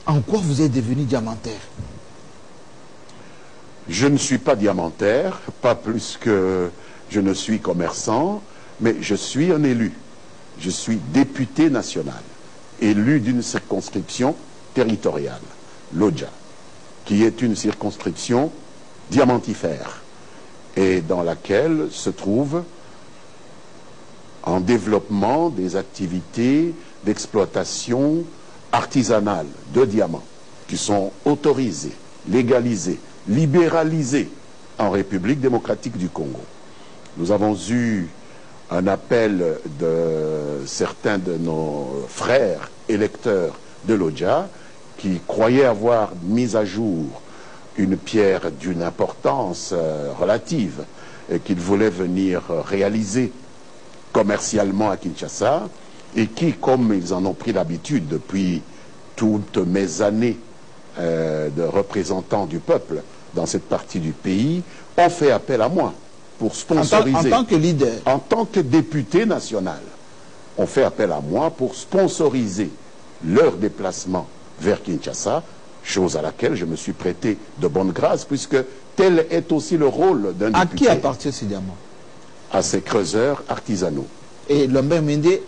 En quoi vous êtes devenu diamantaire? Je ne suis pas diamantaire, pas plus que je ne suis commerçant, mais je suis un élu. Je suis député national, élu d'une circonscription territoriale, l'Odja, qui est une circonscription diamantifère et dans laquelle se trouvent en développement des activités d'exploitation artisanale de diamants qui sont autorisées, légalisées, libéralisées en République démocratique du Congo. Nous avons eu un appel de certains de nos frères électeurs de l'Odja qui croyaient avoir mis à jour une pierre d'une importance relative et qu'ils voulaient venir réaliser commercialement à Kinshasa et qui, comme ils en ont pris l'habitude depuis toutes mes années de représentant du peuple dans cette partie du pays, ont fait appel à moi pour sponsoriser. En tant que leader. En tant que député national, ont fait appel à moi pour sponsoriser leur déplacement vers Kinshasa, chose à laquelle je me suis prêté de bonne grâce, puisque tel est aussi le rôle d'un député. À qui appartient ces diamants? À ces creuseurs artisanaux. Et Lambert Mende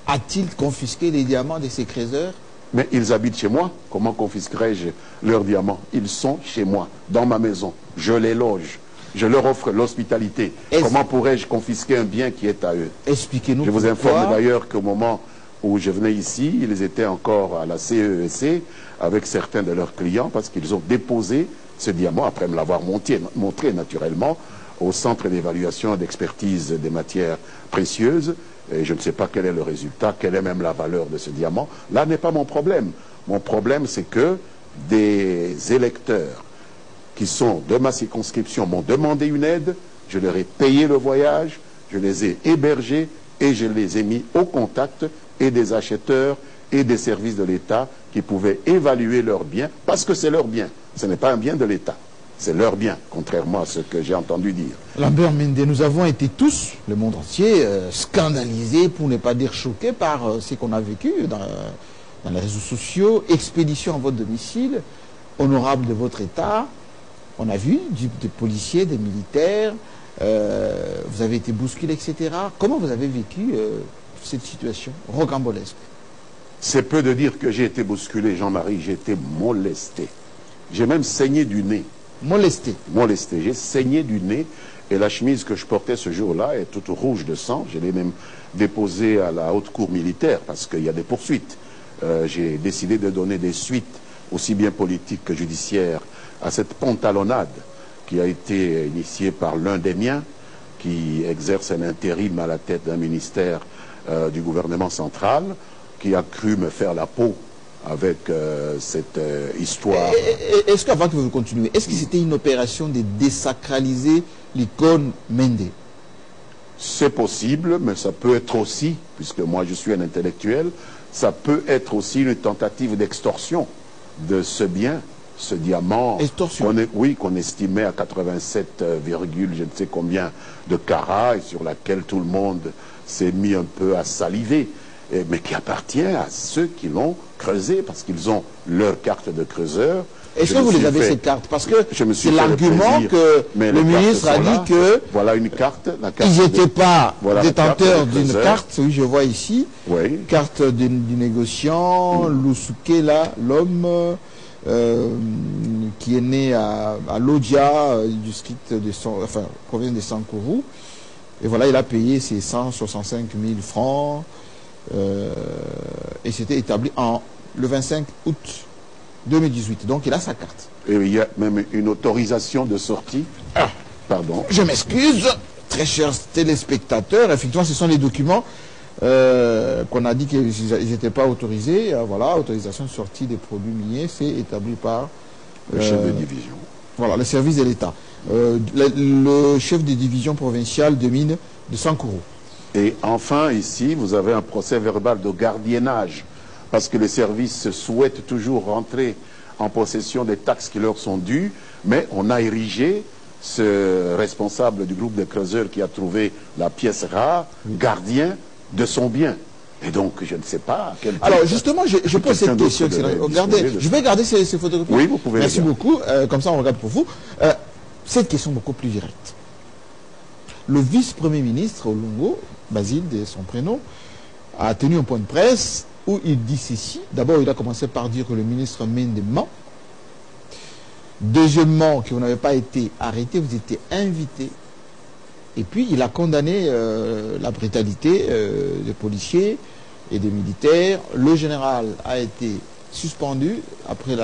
a-t-il confisqué les diamants de ces creuseurs? Mais ils habitent chez moi. Comment confisquerais-je leurs diamants? Ils sont chez moi, dans ma maison. Je les loge. Je leur offre l'hospitalité. Comment pourrais-je confisquer un bien qui est à eux? Expliquez-nous. Je vous informe d'ailleurs qu'au moment où je venais ici, ils étaient encore à la CESC avec certains de leurs clients parce qu'ils ont déposé ce diamant, après me l'avoir montré naturellement, au centre d'évaluation et d'expertise des matières précieuses. Et je ne sais pas quel est le résultat, quelle est même la valeur de ce diamant. Là n'est pas mon problème. Mon problème, c'est que des électeurs qui sont de ma circonscription m'ont demandé une aide, je leur ai payé le voyage, je les ai hébergés et je les ai mis au contact et des acheteurs et des services de l'État qui pouvaient évaluer leurs biens, parce que c'est leur bien, ce n'est pas un bien de l'État. C'est leur bien, contrairement à ce que j'ai entendu dire. Lambert Mende, nous avons été tous, le monde entier, scandalisés, pour ne pas dire choqués par ce qu'on a vécu dans les réseaux sociaux. Expédition à votre domicile, honorable de votre État. On a vu des policiers, des militaires, vous avez été bousculés, etc. Comment vous avez vécu cette situation rocambolesque? C'est peu de dire que j'ai été bousculé, Jean-Marie, j'ai été molesté. J'ai même saigné du nez. Molesté. Molesté. J'ai saigné du nez et la chemise que je portais ce jour-là est toute rouge de sang. Je l'ai même déposée à la haute cour militaire parce qu'il y a des poursuites. J'ai décidé de donner des suites, aussi bien politiques que judiciaires, à cette pantalonnade qui a été initiée par l'un des miens, qui exerce un intérim à la tête d'un ministère du gouvernement central, qui a cru me faire la peau avec cette histoire. Est-ce qu'avant que vous continuiez, est-ce que c'était une opération de désacraliser l'icône Mende? C'est possible, mais ça peut être aussi, puisque moi je suis un intellectuel, ça peut être aussi une tentative d'extorsion de ce bien, ce diamant, qu'on estimait à 87, je ne sais combien de carats et sur laquelle tout le monde s'est mis un peu à saliver. Mais qui appartient à ceux qui l'ont creusé, parce qu'ils ont leur carte de creuseur. Est-ce que vous les avez, ces cartes? Parce que c'est l'argument que le ministre a dit que... Voilà une carte. Ils n'étaient pas détenteurs d'une carte, oui, je vois ici. Oui. Carte du négociant, Lusuke, là, l'homme qui est né à l'Odja, du district de province de Sankourou. Et voilà, il a payé ses 165 000 francs. Et c'était établi le 25 août 2018. Donc il a sa carte. Et il y a même une autorisation de sortie. Ah, pardon. Je m'excuse, très chers téléspectateurs. Effectivement, ce sont les documents qu'on a dit qu'ils n'étaient pas autorisés. Voilà, autorisation de sortie des produits miniers, c'est établi par le chef de division. Voilà, le service de l'État. Le chef de division provinciale de mines de Sankourou. Et enfin, ici, vous avez un procès verbal de gardiennage, parce que les services souhaitent toujours rentrer en possession des taxes qui leur sont dues, mais on a érigé ce responsable du groupe de creuseurs qui a trouvé la pièce rare, gardien de son bien. Et donc, je ne sais à quel titre. Alors, justement, je pose cette question. Regardez, je vais garder ces photographies. Oui, vous pouvez. Merci beaucoup. Comme ça, on regarde pour vous. Cette question beaucoup plus directe. Le vice-premier ministre Olongo, Basile de son prénom, a tenu un point de presse où il dit ceci. D'abord, il a commencé par dire que le ministre Mende ment. Deuxièmement, que vous n'avez pas été arrêté, vous étiez invité. Et puis, il a condamné la brutalité des policiers et des militaires. Le général a été suspendu après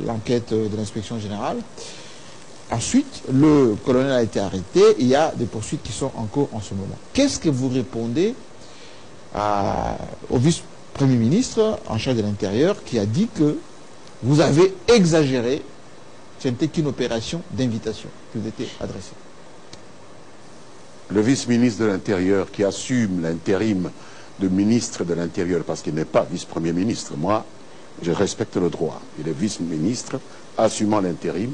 l'enquête de l'inspection générale. Ensuite, le colonel a été arrêté. Il y a des poursuites qui sont en cours en ce moment. Qu'est-ce que vous répondez au vice-premier ministre en charge de l'Intérieur qui a dit que vous avez exagéré, ce n'était qu'une opération d'invitation qui vous était adressée? Le vice-ministre de l'Intérieur qui assume l'intérim de ministre de l'Intérieur, parce qu'il n'est pas vice-premier ministre, moi, je respecte le droit. Il est vice-ministre assumant l'intérim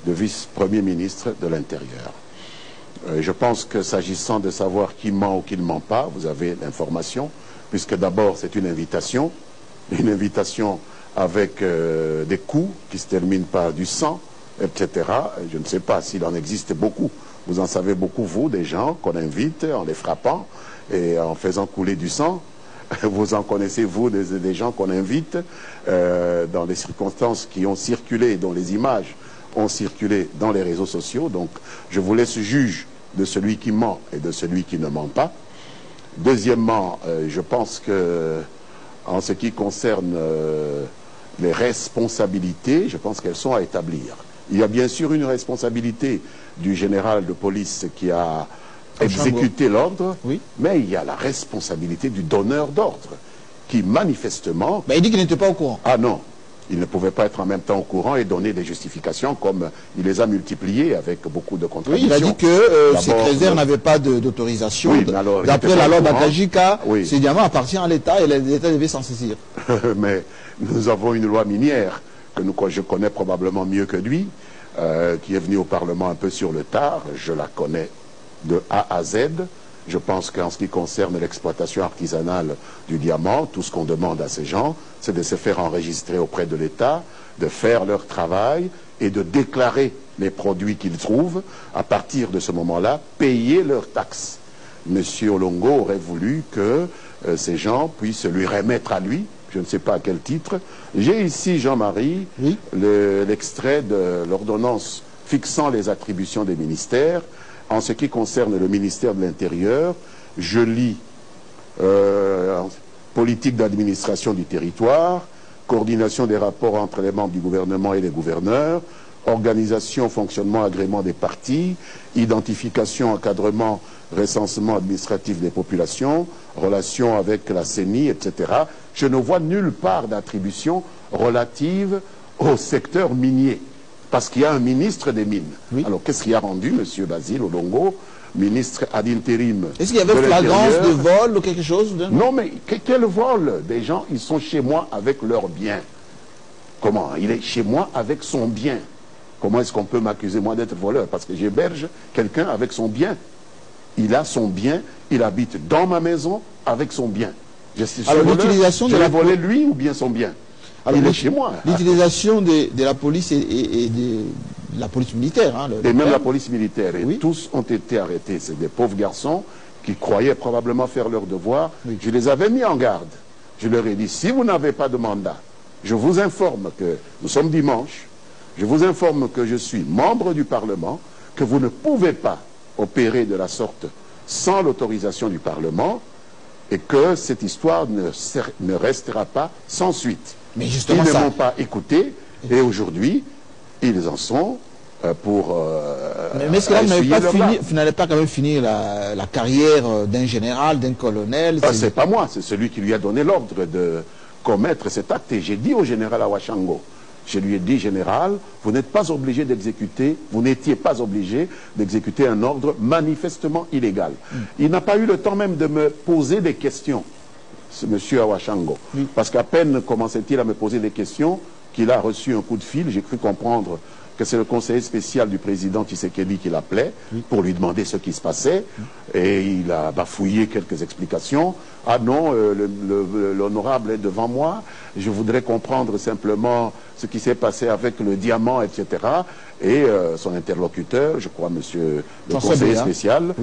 de vice-premier ministre de l'Intérieur. Je pense que s'agissant de savoir qui ment ou qui ne ment pas, vous avez l'information, puisque d'abord c'est une invitation avec des coups qui se terminent par du sang, etc. Je ne sais pas s'il en existe beaucoup. Vous en savez beaucoup, vous, des gens qu'on invite en les frappant et en faisant couler du sang. Vous en connaissez, vous, des gens qu'on invite dans les circonstances qui ont circulé, dont les images ont circulé dans les réseaux sociaux. Donc, je vous laisse juge de celui qui ment et de celui qui ne ment pas. Deuxièmement, je pense que, en ce qui concerne les responsabilités, je pense qu'elles sont à établir. Il y a bien sûr une responsabilité du général de police qui a exécuté l'ordre, oui, mais il y a la responsabilité du donneur d'ordre qui manifestement... Mais il dit qu'il n'était pas au courant. Ah non, il ne pouvait pas être en même temps au courant et donner des justifications comme il les a multipliées avec beaucoup de contradictions. Oui, il a dit que ces réserves n'avaient pas d'autorisation. Oui, d'après la loi d'Akajika, oui, ces diamants appartiennent à l'État et l'État devait s'en saisir. Mais nous avons une loi minière que je connais probablement mieux que lui, qui est venue au Parlement un peu sur le tard. Je la connais de A à Z. Je pense qu'en ce qui concerne l'exploitation artisanale du diamant, tout ce qu'on demande à ces gens, c'est de se faire enregistrer auprès de l'État, de faire leur travail et de déclarer les produits qu'ils trouvent. À partir de ce moment-là, payer leurs taxes. Monsieur Olongo aurait voulu que ces gens puissent lui remettre à lui, je ne sais pas à quel titre. J'ai ici, Jean-Marie, oui, l'extrait de l'ordonnance fixant les attributions des ministères. En ce qui concerne le ministère de l'Intérieur, je lis politique d'administration du territoire, coordination des rapports entre les membres du gouvernement et les gouverneurs, organisation, fonctionnement, agrément des partis, identification, encadrement, recensement administratif des populations, relations avec la CENI, etc. Je ne vois nulle part d'attribution relative au secteur minier. Parce qu'il y a un ministre des Mines. Oui. Alors, qu'est-ce qui a rendu M. Basile Olongo, ministre ad interim? Est-ce qu'il y avait flagrance de vol ou quelque chose? Non, mais quel vol? Des gens, ils sont chez moi avec leurs biens. Comment? Il est chez moi avec son bien. Comment est-ce qu'on peut m'accuser, moi, d'être voleur? Parce que j'héberge quelqu'un avec son bien. Il a son bien, il habite dans ma maison avec son bien. Alors, l'utilisation de la volé lui ou bien son bien? Alors, il est chez moi. L'utilisation de la police et de la police militaire. Hein, et même la police militaire. Et oui, tous ont été arrêtés. C'est des pauvres garçons qui croyaient probablement faire leur devoir. Oui. Je les avais mis en garde. Je leur ai dit, si vous n'avez pas de mandat, je vous informe que nous sommes dimanche, je vous informe que je suis membre du Parlement, que vous ne pouvez pas opérer de la sorte sans l'autorisation du Parlement et que cette histoire ne restera pas sans suite. Mais justement, ils ne m'ont pas écouté et aujourd'hui, ils en sont pour... mais est-ce que là, vous n'allez pas quand même finir la carrière d'un général, d'un colonel? C'est pas moi, c'est celui qui lui a donné l'ordre de commettre cet acte. Et j'ai dit au général Awashango, je lui ai dit, général, vous n'êtes pas obligé d'exécuter, vous n'étiez pas obligé d'exécuter un ordre manifestement illégal. Il n'a pas eu le temps même de me poser des questions. Monsieur Awashango, oui, parce qu'à peine commençait-il à me poser des questions qu'il a reçu un coup de fil. J'ai cru comprendre que c'est le conseiller spécial du président Tshisekedi qui l'appelait pour lui demander ce qui se passait. Et il a bafouillé quelques explications. Ah non, l'honorable est devant moi. Je voudrais comprendre simplement ce qui s'est passé avec le diamant, etc. Et son interlocuteur, je crois, monsieur le conseiller spécial,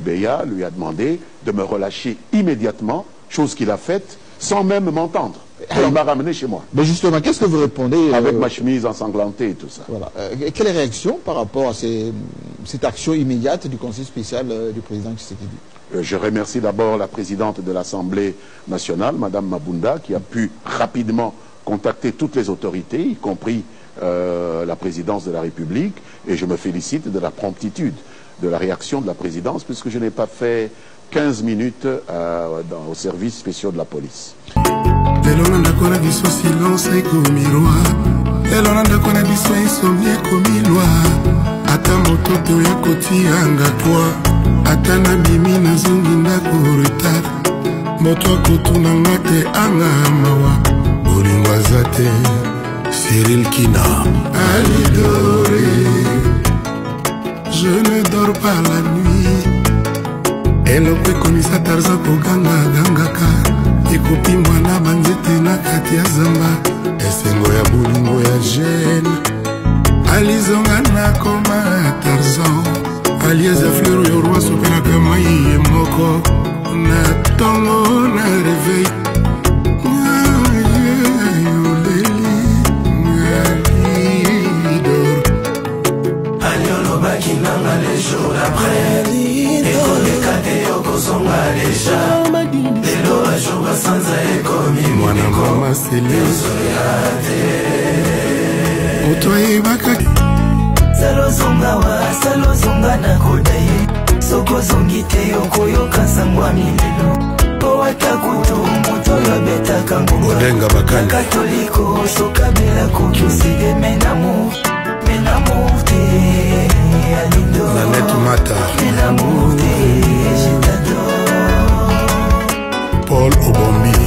Beya, lui a demandé de me relâcher immédiatement, chose qu'il a faite, sans même m'entendre. Il m'a ramené chez moi. Mais justement, qu'est-ce que vous répondez avec ma chemise ensanglantée et tout ça. Voilà. Quelle est la réaction par rapport à cette action immédiate du conseil spécial du président Tshisekedi? Je remercie d'abord la présidente de l'Assemblée nationale, Madame Mabunda, qui a pu rapidement contacter toutes les autorités, y compris la présidence de la République, et je me félicite de la promptitude de la réaction de la présidence, puisque je n'ai pas fait 15 minutes au service spécial de la police. Elonanda kona biso silence ekomi roi. Elonanda kona biso insomnie ekomi loi. Ata moto to ya kotianga toi. Ata na bimi na zongi ndako retard. Moto akotuna ngate anga mawa. Bolingo azate Cyril Kina. Alidore. Je ne dors pas la nuit. Elope komisa Tarzan koganga gangaka. Ekopi mwana banzete na kati ya zamba. Esengo ya bolingo ya jeune. Alizonga na koma Tarzan. Alieza fleur yo roi sopelaka mai ye moko. Na tongo na réveil. Aliolo bakinanga les jours après. Ekoleka te yokozonga deja. Mwana mama sele Otoye baka Salozonga wa salozonga na kodaye Soko zongi te yokoyoka sangwa milelo Owata kutu moto yobeta kangunga Odenga bakani Katoliko sokabela kukyuside menamu Menamu te alindo Nanette Mata Menamu te jitado Paul Obombi,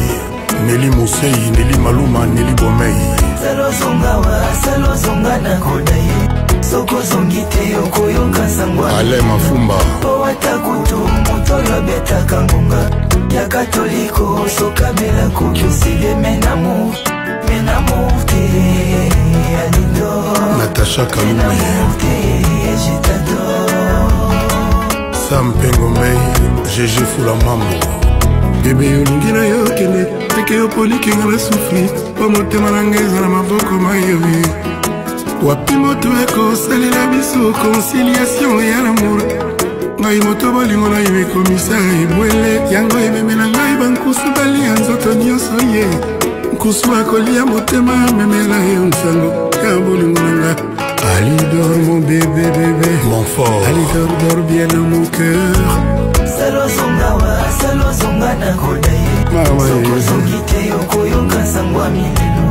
Nelly Moussei, Nelly Maluma, Nelly Bomei. Salozonga wa, salozonga na kodaye Soko zongi te yokoyoka sangwa Ale Mafumba Owata kutu moto yobeta kangunga Ya katoliko sokabela kukyusile menamu Menamu te alindo Natasha Kalouye Menamu te jitado Sam Pengomei, Gégé Fula Mambo Bébé yolingi na yo kende teke yo polikinga na souffri po motema na ngai eza na maboko mayebi wapi moto ekosalela biso conciliation ya lamour ngai moto bolingo na yo ekomisa ebwele yango ememela ngai bankusu balia nzoto nyonso ye nkusu akolia motema memela yo nsango ya bolingo na nga Alidor mon bébé bébé mon fort Alidor dors bien dans mon cœur Salozonga wa, salozonga na kodaye Soko zongi te yokoyoka sangwa milelo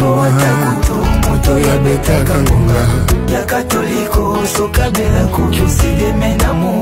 Owata kutu moto ya beta kangunga Ya katoliko sokabela kukyusile menamu